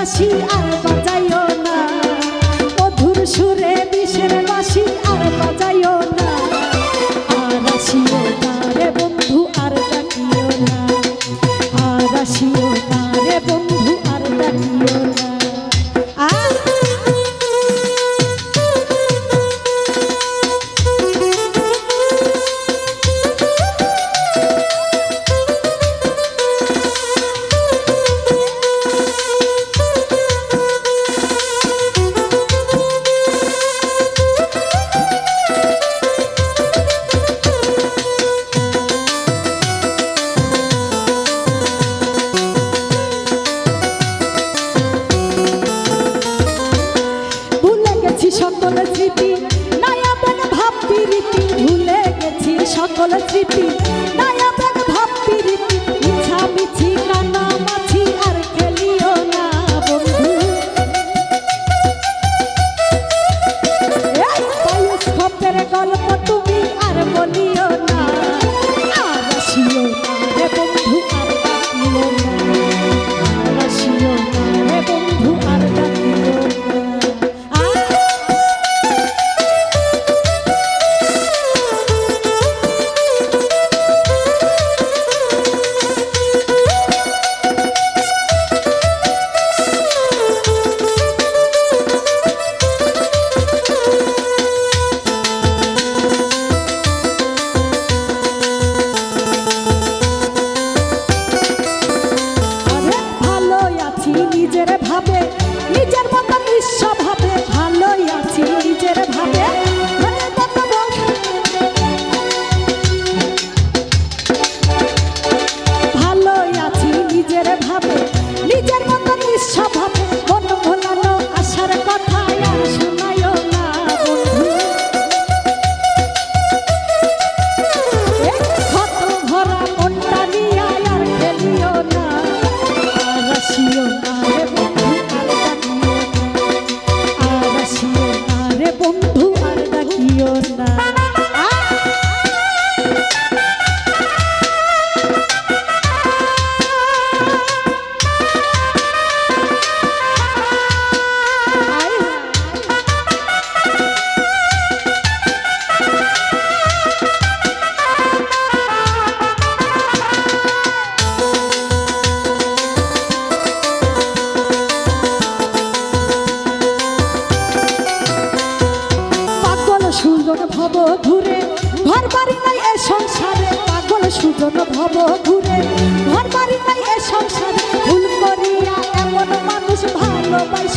বাঁশি আর বাজাইও না, মধুর সুরে বিষের বাঁশি আর বাজাইও না। আর আসিও না রে বন্ধু আর ডাকিও না, আর আসিও না রে বন্ধু আর ডাকিও না। সকল স্মৃতি নয়া বেগ ভাব প্রীতি, ভুলে গেছি সকল স্মৃতি নয়া বেগ ভাব প্রীতি। মিছা মিছি কানা মাছি আর খেলিও না বন্ধু, বায়োস্কোপের গল্প তুমি আর বলিও না। আর আসিও না রে বন্ধু আর ডাকিও না, আর আসিও না রে বন্ধু আর ডাকিও না। নিজের ভাবে নিজের মতো নিঃস্বভাবে ভালোই আছি, নিজের ভাবে ভালোই আছি, নিজের ভাবে নিজের মতো নিঃস্বভাবে। মন ভোলানো আশার কথা আর শোনায়ও না বন্ধু, ক্ষত ভরা মনটা নিয়ে আর খেলিও না। আর আসিও না রে বন্ধু আর ডাকিও না, আর আসিও না রে বন্ধু আর ডাকিও না। সুজন ভব ঘুরে ঘর বাড়ি নাই এ সংসারে, পাগল সুজন ভব ঘুরে ঘর বাড়ি নাই এ সংসারে। ভুল করিয়া এমন মানুষ ভালোবাসে